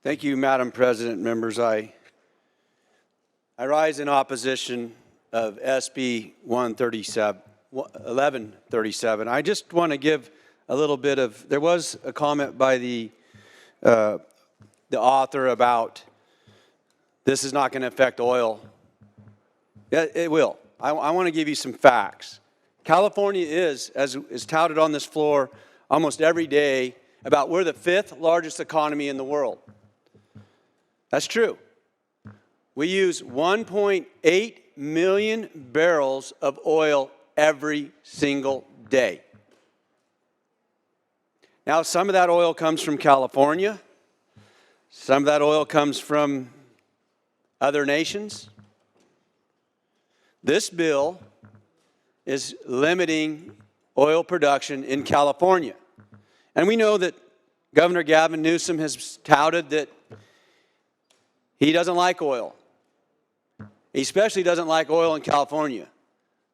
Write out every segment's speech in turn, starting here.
Thank you, Madam President, members. I rise in opposition of SB 1137. I just want to give a little bit of, there was a comment by the author about this is not going to affect oil. Yeah, it will. I want to give you some facts. California is, as is touted on this floor almost every day, about we're the 5th largest economy in the world. That's true. We use 1.8 million barrels of oil every single day. Now, some of that oil comes from California. Some of that oil comes from other nations. This bill is limiting oil production in California. And we know that Governor Gavin Newsom has touted that he doesn't like oil. He especially doesn't like oil in California.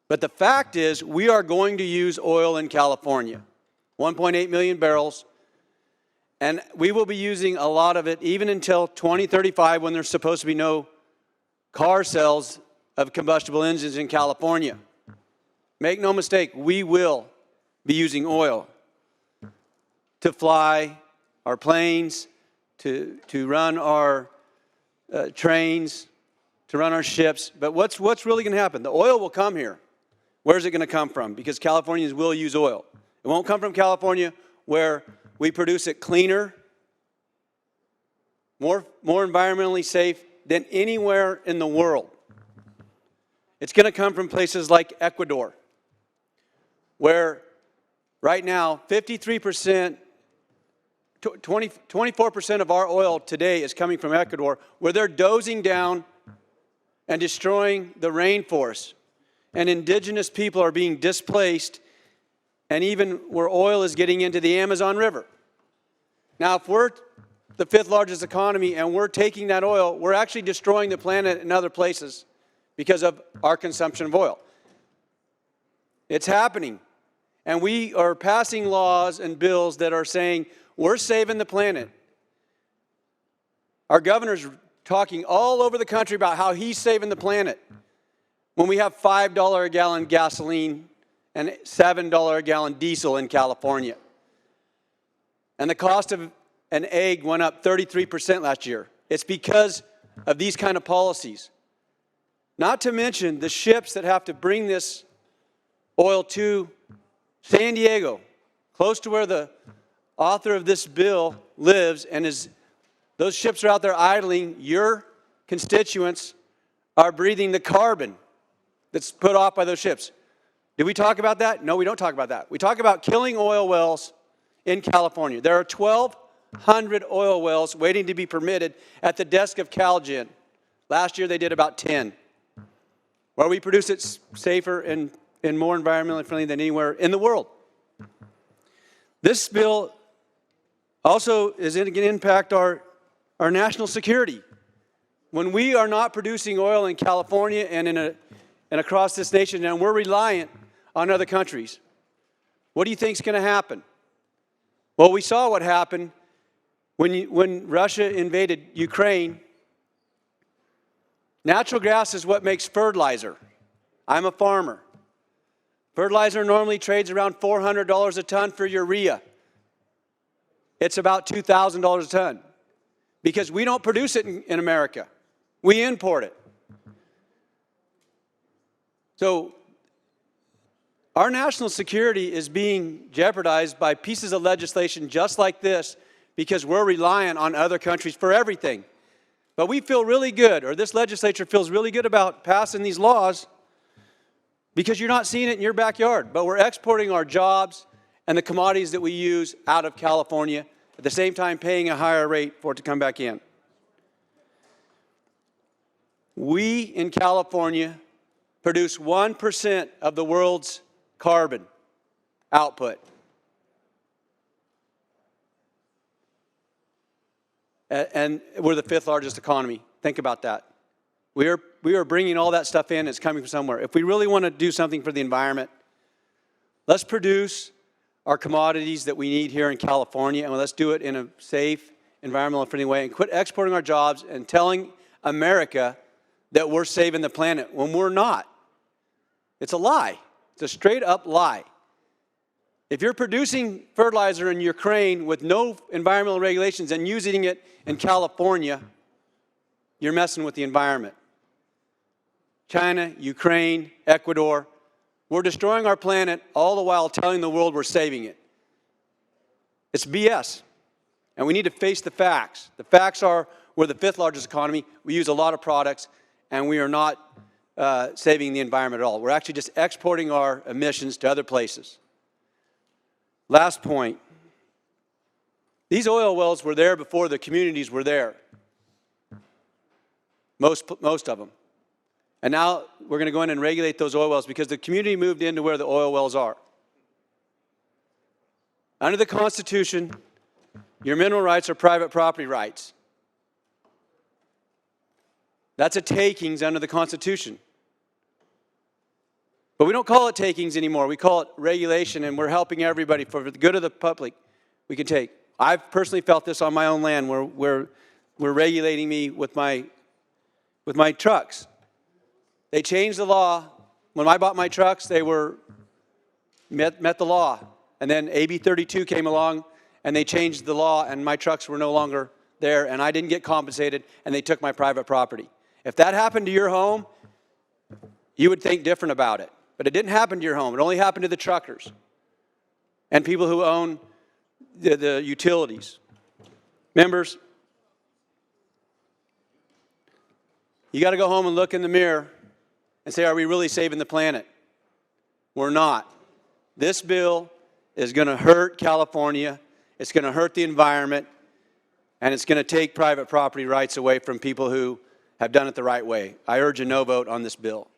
But the fact is, we are going to use oil in California, 1.8 million barrels, and we will be using a lot of it even until 2035 when there's supposed to be no car sales of combustible engines in California. Make no mistake, we will be using oil to fly our planes, to run our trains, to run our ships. But what's really going to happen? The oil will come here. Where's it going to come from? Because Californians will use oil. It won't come from California, where we produce it cleaner, more environmentally safe than anywhere in the world. It's going to come from places like Ecuador, where right now 24% of our oil today is coming from Ecuador, where they're dozing down and destroying the rainforest. And indigenous people are being displaced, and even where oil is getting into the Amazon River. Now, if we're the 5th largest economy and we're taking that oil, we're actually destroying the planet in other places because of our consumption of oil. It's happening. And we are passing laws and bills that are saying we're saving the planet. Our governor's talking all over the country about how he's saving the planet when we have $5 a gallon gasoline and $7 a gallon diesel in California. And the cost of an egg went up 33% last year. It's because of these kind of policies. Not to mention the ships that have to bring this oil to San Diego, close to where the author of this bill lives, and those ships are out there idling. Your constituents are breathing the carbon that's put off by those ships. Did we talk about that? No, we don't talk about that. We talk about killing oil wells in California. There are 1,200 oil wells waiting to be permitted at the desk of CalGen. Last year they did about 10. Where we produce it safer and more environmentally friendly than anywhere in the world. This bill also is going to impact our national security. When we are not producing oil in California and across this nation, and we're reliant on other countries, what do you think is going to happen? Well, we saw what happened when Russia invaded Ukraine. Natural gas is what makes fertilizer. I'm a farmer. Fertilizer normally trades around $400 a ton for urea. It's about $2,000 a ton because we don't produce it in America. We import it. So our national security is being jeopardized by pieces of legislation just like this because we're reliant on other countries for everything. But we feel really good, or this legislature feels really good about passing these laws because you're not seeing it in your backyard. But we're exporting our jobs and the commodities that we use out of California, at the same time paying a higher rate for it to come back in. We in California produce 1% of the world's carbon output. And we're the 5th largest economy. Think about that. We are bringing all that stuff in. It's coming from somewhere. If we really want to do something for the environment, let's produce our commodities that we need here in California, and let's do it in a safe environmentally friendly way and quit exporting our jobs and telling America that we're saving the planet when we're not. It's a lie. It's a straight up lie. If you're producing fertilizer in Ukraine with no environmental regulations and using it in California, you're messing with the environment. China, Ukraine, Ecuador, we're destroying our planet all the while telling the world we're saving it. It's BS. And we need to face the facts. The facts are we're the 5th largest economy, we use a lot of products, and we are not saving the environment at all. We're actually just exporting our emissions to other places. Last point. These oil wells were there before the communities were there. Most of them. And now we're going to go in and regulate those oil wells because the community moved into where the oil wells are. Under the Constitution, your mineral rights are private property rights. That's a takings under the Constitution. But we don't call it takings anymore. We call it regulation, and we're helping everybody for the good of the public we can take. I've personally felt this on my own land where we're regulating me with my trucks. They changed the law. When I bought my trucks, they met the law. And then AB 32 came along, and they changed the law, and my trucks were no longer there, and I didn't get compensated, and they took my private property. If that happened to your home, you would think different about it. But it didn't happen to your home. It only happened to the truckers and people who own the utilities. Members, you got to go home and look in the mirror and say, are we really saving the planet? We're not. This bill is going to hurt California. It's going to hurt the environment. And it's going to take private property rights away from people who have done it the right way. I urge a no vote on this bill.